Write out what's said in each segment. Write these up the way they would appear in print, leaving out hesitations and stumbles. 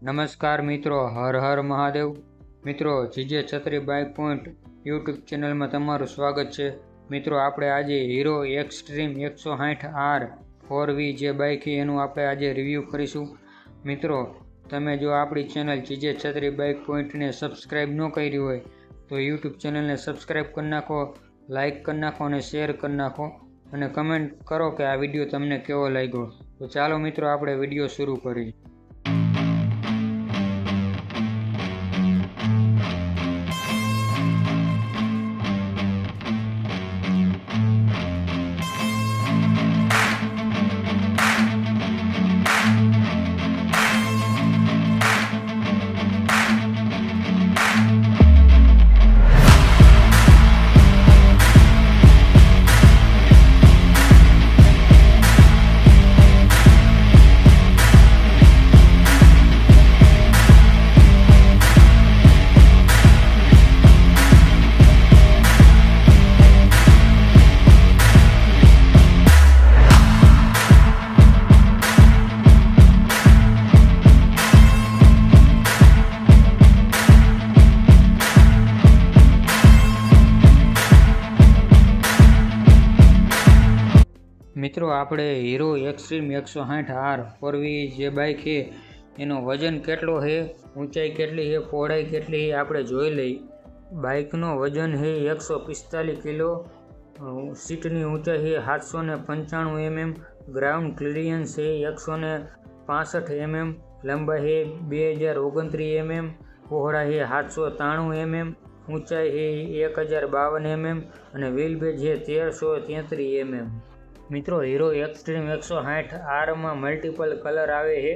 નમસ્કાર મિત્રો, હર હર મહાદેવ. મિત્રો, જીજે છત્રી બાઇક પોઈન્ટ યુટ્યુબ ચેનલમાં તમારું સ્વાગત છે. મિત્રો, આપણે આજે હીરો એક્સ્ટ્રીમ 160R 4V જે બાઇક છે એનું આપણે આજે રિવ્યૂ કરીશું. મિત્રો, તમે જો આપણી ચેનલ જીજે છત્રી બાઇક પોઈન્ટને સબસ્ક્રાઈબ ન કરી હોય તો યુટ્યુબ ચેનલને સબસ્ક્રાઈબ કરી નાખો, લાઇક કરી નાખો અને શેર કરી નાખો અને કમેન્ટ કરો કે આ વિડીયો તમને કેવો લાગ્યો. તો ચાલો મિત્રો, આપણે વિડીયો શરૂ કરીએ. મિત્રો, આપણે હીરો એક્સ્ટ્રીમ 160R 4V જે બાઇક છે એનો વજન કેટલો છે, ઊંચાઈ કેટલી છે, પહોળાઈ કેટલી છે આપણે જોઈ લઈ. બાઇકનો વજન છે 145 કિલો, સીટની ઊંચાઈ છે 795 mm, ગ્રાઉન્ડ ક્લિયરન્સ છે 165 mm, લંબાઈ છે 2029 mm, પહોળાઈ છે 793 mm, ઊંચાઈ છે 1052 mm અને વ્હીલ બેઝ છે 1333 mm. મિત્રો, હીરો એક્સ્ટ્રીમ 160R માં મલ્ટિપલ કલર આવે છે.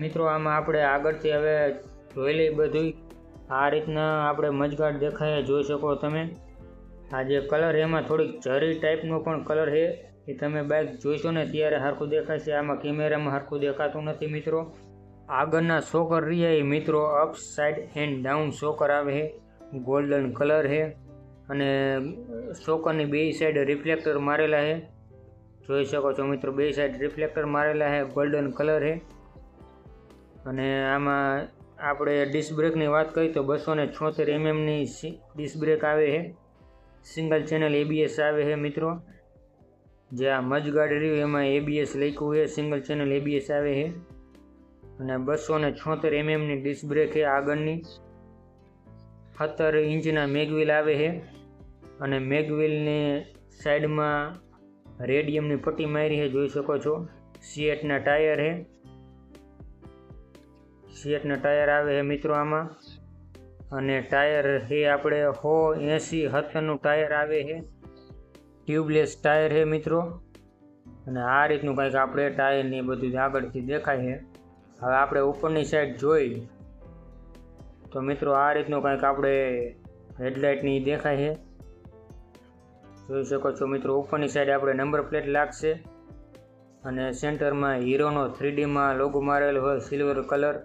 મિત્રો, આમાં આપણે આગળથી હવે જોઈ લઈ બધું. આ રીતના આપણે મજગાટ દેખાય જોઈ શકો તમે. આ જે કલર એમાં થોડીક ઝરી ટાઈપનો પણ કલર છે, એ તમે બાઇક જોઈશો ને ત્યારે સરખું દેખાય છે. આમાં કેમેરામાં સરખું દેખાતું નથી. મિત્રો, આગળના શોકર રહ્યા એ મિત્રો up side and down shocker આવે છે, ગોલ્ડન કલર છે અને શોકરની બે સાઈડ રિફ્લેક્ટર મારેલા છે, જોઈ શકો છો મિત્રો. બે સાઈડ રિફ્લેક્ટર મારેલા છે, ગોલ્ડન કલર છે. અને આમાં આપણે ડિસ્ક બ્રેકની વાત કરીએ તો 276 mmની ડિસ્ક બ્રેક આવે છે, સિંગલ ચેનલ ABS આવે છે. મિત્રો, જે આ મજગાડ રહ્યું એમાં ABS લખ્યું છે, સિંગલ ચેનલ ABS આવે છે અને 276 mmની ડિસ્ક બ્રેક છે આગળની. 17 ઇંચના મેગવ્હીલ આવે છે અને મેગવ્હીલની સાઈડમાં રેડિયમની પટ્ટી મારી છે, જોઈ શકો છો. C8ના ટાયર છે, C8ના ટાયર આવે છે મિત્રો આમાં. અને ટાયર છે આપણે 80-70નું ટાયર આવે છે, ટ્યુબલેસ ટાયર છે મિત્રો. અને આ રીતનું કંઈક આપણે ટાયરની બધું આગળથી દેખાય છે. હવે આપણે ઉપરની સાઈડ જોઈ તો મિત્રો આ રીતનું કંઈક આપણે હેડલાઇટની દેખાય છે, જોઈ શકો છો મિત્રો. ઉપરની સાઈડ આપણે નંબર પ્લેટ લાગશે અને સેન્ટરમાં હીરોનો 3Dમાં લોગો મારેલો હોય, સિલ્વર કલર.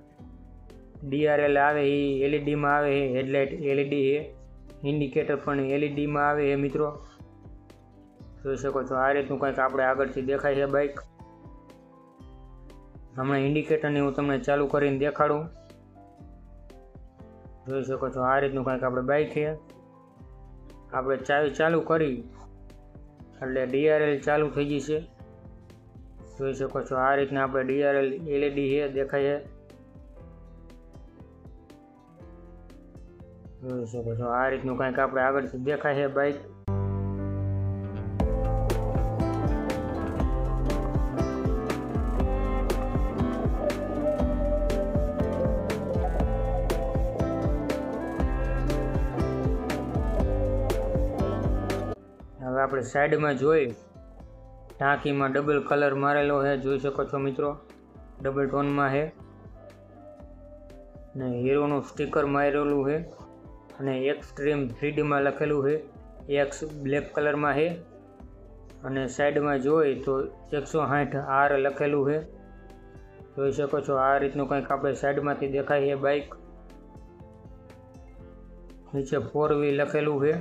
DRL આવે એ LED માં આવે છે, હેડલાઇટ LED છે, ઇન્ડિકેટર પણ LED માં આવે છે મિત્રો, જોઈ શકો છો. આ રીતનું કંઈક આપણે આગળથી દેખાય છે બાઇક. હમણાં ઇન્ડિકેટરની હું તમને ચાલુ કરીને દેખાડું, જોઈ શકો છો. આ રીતનું કંઈક આપણે બાઇક છે. આપણે ચાવી ચાલુ કરી એટલે DRL ચાલુ થઈ જશે, જોઈ શકો છો. આ રીતના આપણે DRL LED છે દેખાય છે, જોઈ શકો છો. આ રીતનું કંઈક આપણે આગળથી દેખાય છે બાઇક. હવે આપણે સાઈડમાં જોઈ, ટાંકીમાં ડબલ કલર મારેલો છે, જોઈ શકો છો મિત્રો. ડબલ ટોનમાં છે અને હીરોનું સ્ટીકર મારેલું છે અને એક્સ્ટ્રીમ 3Dમાં લખેલું છે, X બ્લેક કલરમાં છે. અને સાઈડમાં જોઈ તો 160R લખેલું છે, જોઈ શકો છો. આ રીતનું કંઈક આપણે સાઈડમાંથી દેખાય છે બાઇક. નીચે 4V લખેલું છે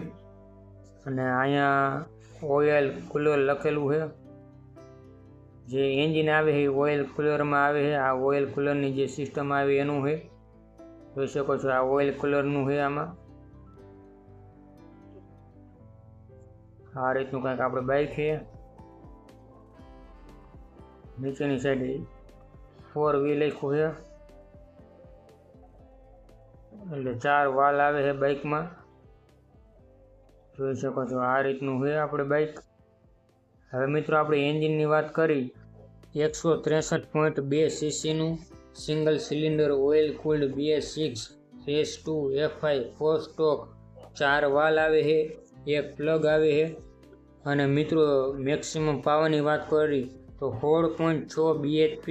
અને અહીંયા ઓઇલ કુલર લખેલું છે જે એન્જિન આવે છે ઓઇલ કુલરમાં આવે છે। આ ઓઇલ કુલરની જે સિસ્ટમ આવે એનું છે, જોઈ શકો છો આ ઓઇલ કુલરનું છે। આમાં આ રીતનું કંઈક આપણે બાઇક છે। નીચેની સાઈડ 4V લખ્યું છે, એટલે 4 વાલ આવે છે બાઇકમાં, જોઈ શકો છો આ રીતનું છે આપણે બાઇક। હવે મિત્રો આપણે એન્જિનની વાત કરી, 163.2 સીસીનું single cylinder oil cooled BS6 S2 FI 4 stroke, 4 valve આવે છે, એક પ્લગ આવે છે। અને મિત્રો મેક્સિમમ પાવરની વાત કરી તો 16.6 bhp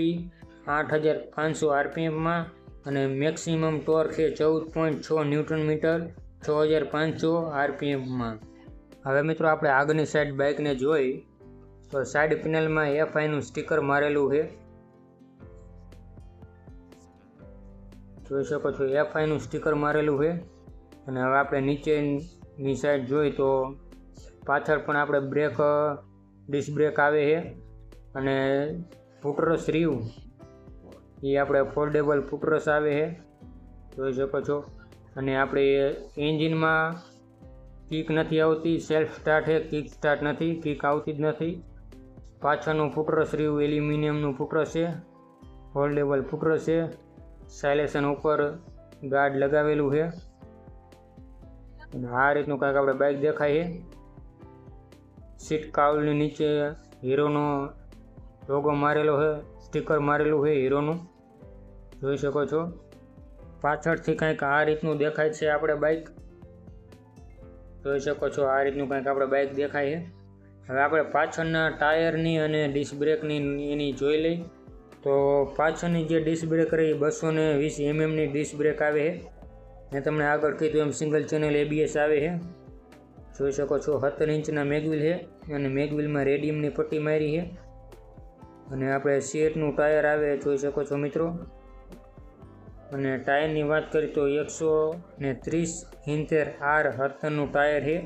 8500 RPMમાં, અને મેક્સિમમ ટોર્ક છે 14.6 ન્યૂટન મીટર 6500 RPMમાં। હવે મિત્રો આપણે આગળની સાઈડ બાઇકને જોઈ તો સાઈડ પેનલમાં FIનું સ્ટીકર મારેલું છે, જોઈ શકો છો FIનું સ્ટીકર મારેલું છે। અને હવે આપણે નીચેની સાઈડ જોઈ તો પાછળ પણ આપણે ડિસ્ક બ્રેક આવે છે, અને ફૂટરસ રીવ એ આપણે ફોલ્ડેબલ ફૂટરસ આવે છે, જોઈ શકો છો। અને આપણે એન્જિનમાં કિક નથી આવતી, સેલ્ફ સ્ટાર્ટ છે, કિક સ્ટાર્ટ નથી, કિક આવતી જ નથી। પાછળનું ફૂટરસ રીવ એલ્યુમિનિયમનું ફૂટરસ છે, ફોલ્ડેબલ ફૂટરસ છે, સાયલેશન ઉપર ગાર્ડ લગાવેલું છે। અને આ રીતનું કાંઈક આપણે બાઇક દેખાય છે। સીટ કાઉલની નીચે હીરોનો લોગો મારેલો છે, સ્ટીકર મારેલું છે હીરોનું, જોઈ શકો છો। પાછળથી કંઈક આ રીતનું દેખાય છે આપણે બાઇક, જોઈ શકો છો આ રીતનું કંઈક આપણે બાઇક દેખાય છે। હવે આપણે પાછળના ટાયરની અને ડિસ્ક બ્રેકની એની જોઈ લઈ તો પાછળની જે ડિસ્ક બ્રેક રહી 220 mmની ડિસ્ક બ્રેક આવે છે, મેં તમને આગળ કીધું એમ સિંગલ ચેનલ ABS આવે છે, જોઈ શકો છો। 17 ઇંચના મેગવિલ છે, અને મેગવિલમાં રેડિયમની પટ્ટી મારી છે। અને આપણે સીએટનું ટાયર આવે, જોઈ શકો છો મિત્રો। અને ટાયરની વાત કરીએ તો 130/70 R17નું ટાયર છે,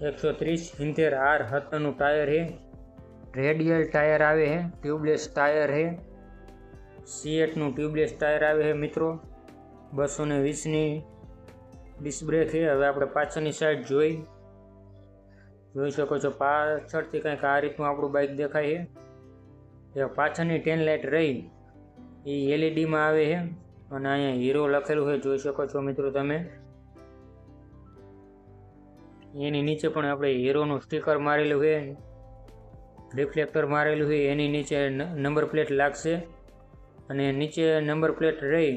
130/70 R17નું ટાયર છે। રેડિયલ ટાયર આવે છે, ટ્યુબલેસ ટાયર છે, સીએટનું ટ્યુબલેસ ટાયર આવે છે મિત્રો। 220ની ડિસ્ક બ્રેક છે। હવે આપણે પાછળની સાઈડ જોઈ શકો છો, પાછળથી કંઈક આ રીતનું આપણું બાઇક દેખાય છે। પાછળની ટેન લાઇટ રહી એ LEDમાં આવે છે, અને અહીંયા હીરો લખેલું છે, જોઈ શકો છો મિત્રો તમે। એની નીચે પણ આપણે હીરોનું સ્ટીકર મારેલું છે, રિફ્લેક્ટર મારેલું છે, એની નીચે નંબર પ્લેટ લાગશે। અને નીચે નંબર પ્લેટ રહી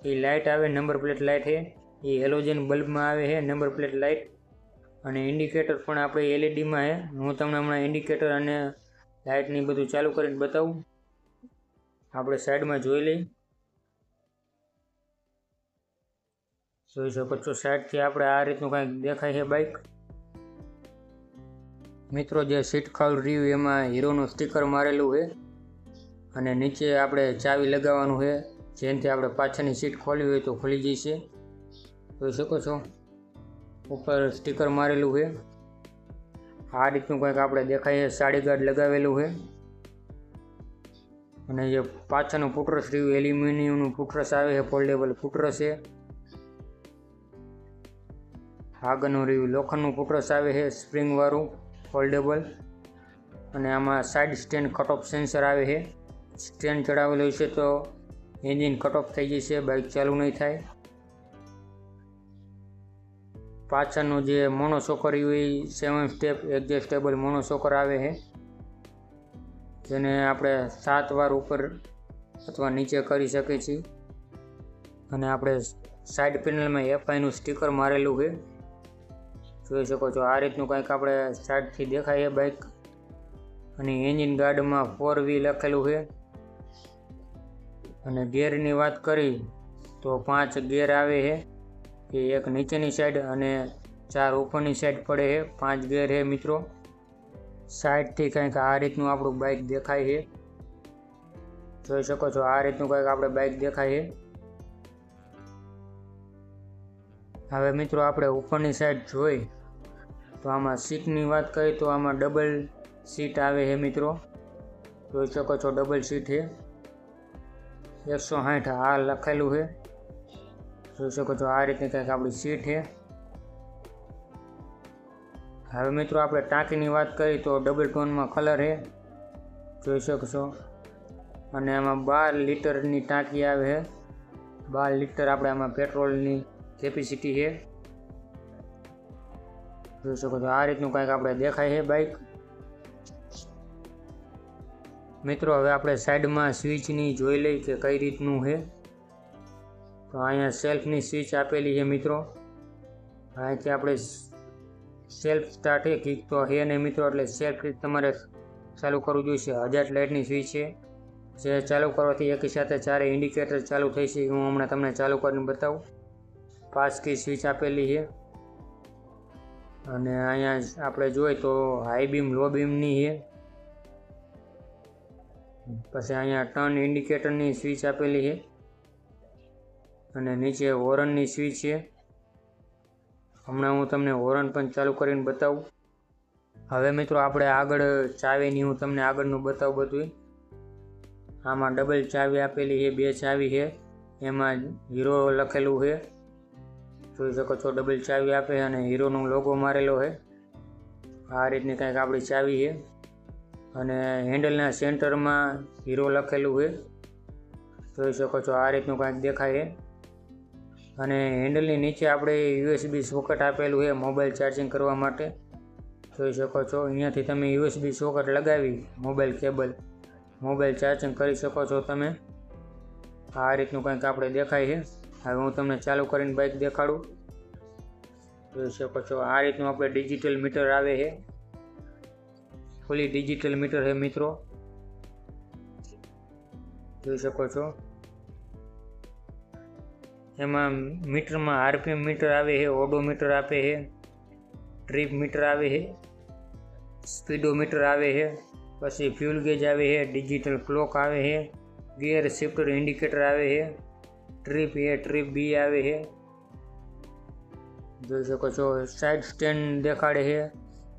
એ લાઇટ આવે, નંબર પ્લેટ લાઇટ છે એ હેલોજન બલ્બમાં આવે છે નંબર પ્લેટ લાઇટ। અને ઇન્ડિકેટર પણ આપણે LEDમાં છે, હું તમને હમણાં ઇન્ડિકેટર અને લાઇટની બધું ચાલુ કરીને બતાવું। આપણે સાઈડમાં જોઈ લઈ, જોઈ શકો છો સાઈડથી આપણે આ રીતનું કંઈક દેખાય છે બાઇક। મિત્રો જે સીટ કવર રહ્યું એમાં હીરોનું સ્ટીકર મારેલું છે, અને નીચે આપણે ચાવી લગાવવાનું છે, જેનાથી આપણે પાછળની સીટ ખોલવી હોય તો ખુલી જશે, જોઈ શકો છો। ઉપર સ્ટીકર મારેલું છે, આ રીતનું કંઈક આપણે દેખાય છે, સાડી ગાર્ડ લગાવેલું છે। અને જે પાછળનું ફૂટરસ રહ્યું એલ્યુમિનિયમનું ફૂટરસ આવે છે, ફોલ્ડેબલ ફૂટરસ છે। આગળનું રહ્યું લોખંડનું ફૂટરસ આવે છે, સ્પ્રિંગવાળું ફોલ્ડેબલ। અને આમાં side stand cut off sensor આવે છે, સ્ટેન્ડ ચડાવેલું છે તો એન્જિન કટ ઓફ થઈ જશે, બાઇક ચાલુ નહીં થાય। પાછળનું જે મોનોશોકર હોય 7 સ્ટેપ એડજસ્ટેબલ મોનોશોકર આવે છે, જેને આપણે 7 વાર ઉપર અથવા નીચે કરી શકીએ છીએ। અને આપણે સાઈડ પેનલમાં FIનું સ્ટીકર મારેલું છે, જોઈ શકો છો આ રીતનું કંઈક આપણે સાઈડથી દેખાય છે બાઇક। અને એન્જિન ગાર્ડમાં 4V લખેલું છે। અને ગેરની વાત કરી તો 5 ગેર આવે છે, કે એક નીચેની સાઈડ અને 4 ઉપરની સાઈડ પડે છે, 5 ગેર છે મિત્રો। સાઈડથી કંઈક આ રીતનું આપણું બાઇક દેખાય છે, જોઈ શકો છો આ રીતનું કંઈક આપણે બાઇક દેખાય છે। હવે મિત્રો આપણે ઉપરની સાઈડ જોઈ તો આમાં સીટની વાત કરીએ તો આમાં ડબલ સીટ આવે છે મિત્રો, જોઈ શકો છો ડબલ સીટ છે, 160 આ લખેલું છે। જોઈ શકો છો આ રીતની કંઈક આપણી સીટ છે। હવે મિત્રો આપણે ટાંકીની વાત કરીએ તો ડબલ ટોનમાં કલર છે, જોઈ શકો છો। અને આમાં 12 લીટરની ટાંકી આવે છે, 12 લીટર આપણે આમાં પેટ્રોલની કેપેસિટી છે। જોઈ શકો છો આ રીતનું કંઈક આપણે દેખાય છે બાઇક। મિત્રો હવે આપણે સાઈડમાં સ્વિચની જોઈ લઈ કે કઈ રીતનું છે। તો અહીંયા સેલ્ફની સ્વિચ આપેલી છે મિત્રો, અહીંથી આપણે સેલ્ફ સ્ટાર્ટ છે કિક તો છે નહીં મિત્રો, એટલે સેલ્ફથી તમારે ચાલુ કરવું જોઈશે। 1000 લાઇટની સ્વિચ છે, જે ચાલુ કરવાથી એકી સાથે 4 ઇન્ડિકેટર ચાલુ થઈ છે। હું હમણાં તમને ચાલુ કરીને બતાવું। 5 કી સ્વિચ આપેલી છે, અને અહીંયા આપણે જોઈએ તો હાઈ બીમ લો બીમની છે। પછી અહીંયા ટર્ન ઇન્ડિકેટરની સ્વિચ આપેલી છે, અને નીચે હોરનની સ્વિચ છે। હમણાં હું તમને હોરન પણ ચાલુ કરીને બતાવું। હવે મિત્રો આપણે આગળ ચાવીની હું તમને આગળનું બતાવું બધું। આમાં ડબલ ચાવી આપેલી છે, 2 ચાવી છે, એમાં હીરો લખેલું છે, જોઈ શકો છો ડબલ ચાવી આપે છે અને હીરોનો લોગો મારેલો છે। આ રીતની કંઈક આપણી ચાવી છે, અને હેન્ડલના સેન્ટરમાં હીરો લખેલું છે, જોઈ શકો છો આ રીતનું કંઈક દેખાય છે। અને હેન્ડલની નીચે આપણે USB સોકેટ આપેલું છે મોબાઈલ ચાર્જિંગ કરવા માટે, જોઈ શકો છો। અહીંયાથી તમે USB સોકેટ લગાવી મોબાઈલ કેબલ મોબાઈલ ચાર્જિંગ કરી શકો છો તમે। આ રીતનું કંઈક આપણે દેખાય છે। હવે હું તમને ચાલુ કરીને બાઇક દેખાડું। જોઈ શકો છો આ રીતનું આપણે ડિજિટલ મીટર આવે છે, ફૂલી ડિજિટલ મીટર છે મિત્રો, જોઈ શકો છો। એમાં મીટરમાં RPM મીટર આવે છે, ઓડોમીટર આપે છે, ટ્રીપ મીટર આવે છે, સ્પીડોમીટર આવે છે, પછી ફ્યુલ ગેજ આવે છે, ડિજિટલ ક્લોક આવે છે, ગિયર શિફ્ટર ઇન્ડિકેટર આવે છે, ટ્રીપ A ટ્રીપ B આવે છે, જોઈ શકો છો। સાઇડ સ્ટેન્ડ દેખાડે છે,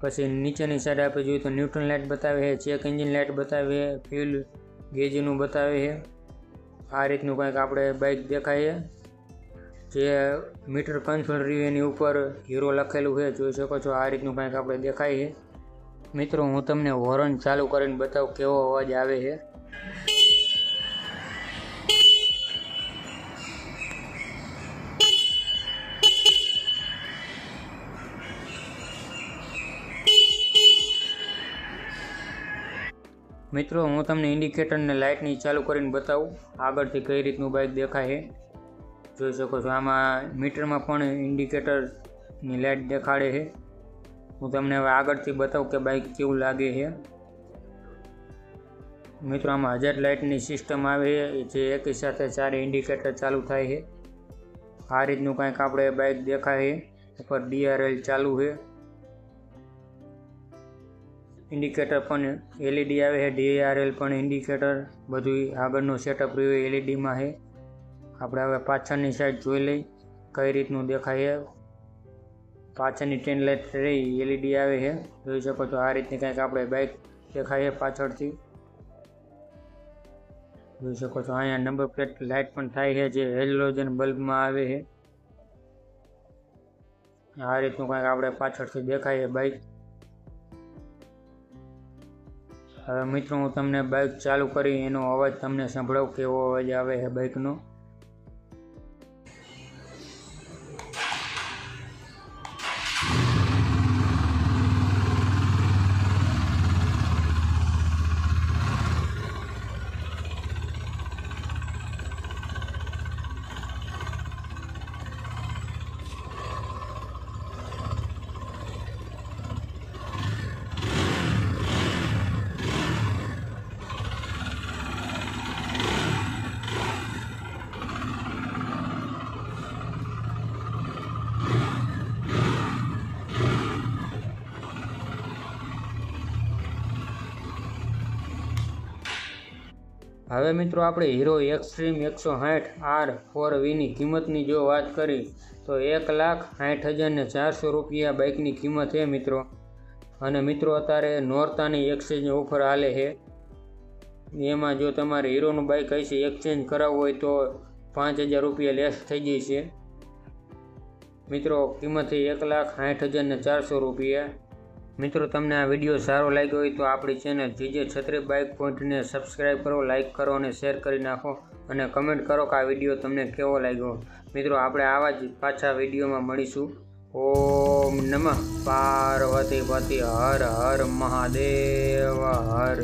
પછી નીચેની સાઈડ આપણે જોઈએ તો ન્યુટ્રલ લાઇટ બતાવે છે, ચેક એન્જિન લાઇટ બતાવે છે, ફ્યુલ ગેજનું બતાવે છે। આ રીતનું કંઈક આપણે બાઇક દેખાય છે, જે મીટર કંટ્રોલ રહ્યું એની ઉપર હીરો લખેલું છે, જોઈ શકો છો આ રીતનું કંઈક આપણે દેખાય છે। મિત્રો હું તમને હોર્ન ચાલુ કરીને બતાવું કેવો અવાજ આવે છે। મિત્રો હું તમને ઇન્ડિકેટરને લાઇટની ચાલુ કરીને બતાવું આગળથી કઈ રીતનું બાઇક દેખાય છે, જોઈ શકો છો। આમાં મીટરમાં પણ ઇન્ડિકેટરની લાઇટ દેખાડે છે। હું તમને હવે આગળથી બતાવું કે બાઇક કેવું લાગે છે। મિત્રો આમાં 1000 લાઇટની સિસ્ટમ આવે છે, જે એકી સાથે 4 ઇન્ડિકેટર ચાલુ થાય છે। આ રીતનું કંઈક આપણે બાઇક દેખાય છે, ઉપર DRL ચાલુ છે, ઇન્ડિકેટર પણ LED આવે છે, DRL પણ ઇન્ડિકેટર બધું આગળનું સેટઅપ રહ્યું LED માં છે। આપણે હવે પાછળની સાઈડ જોઈ લઈ કઈ રીતનું દેખાય છે। પાછળની ટેન લાઇટ રહી LED આવે છે, જોઈ શકો છો આ રીતની કંઈક આપણે બાઇક દેખાય છે પાછળથી, જોઈ શકો છો। અહીંયા નંબર પ્લેટ લાઇટ પણ થાય છે, જે હેલોજન બલ્બમાં આવે છે। આ રીતનું કંઈક આપણે પાછળથી દેખાય છે બાઇક। હવે મિત્રો હું તમને બાઇક ચાલુ કરી એનો અવાજ તમને સંભળાવું કેવો અવાજ આવે છે બાઇકનો। હવે મિત્રો આપણે હીરો એક્સ્ટ્રીમ 160R 4Vની કિંમતની જો વાત કરી તો 1,60,400 રૂપિયા બાઇકની કિંમત છે મિત્રો। અને મિત્રો અત્યારે નોરતાની એક્સચેન્જ ઓફર હાલે છે, એમાં જો તમારે હીરોનું બાઇક હશે એક્સચેન્જ કરાવવું હોય તો 5,000 રૂપિયા લેસ થઈ જશે મિત્રો. કિંમત 1,60,400 રૂપિયા. મિત્રો તમને આ વિડીયો સારો લાગ્યો હોય તો આપણી ચેનલ જીજે છત્રી બાઇક પોઈન્ટને સબસ્ક્રાઈબ કરો, લાઇક કરો અને શેર કરી નાખો અને કમેન્ટ કરો કે આ વિડીયો તમને કેવો લાગ્યો. મિત્રો આપણે આવા જ પાછા વિડીયોમાં મળીશું. ઓમ નમઃ પાર્વતી પતિ હર હર મહાદેવ હર.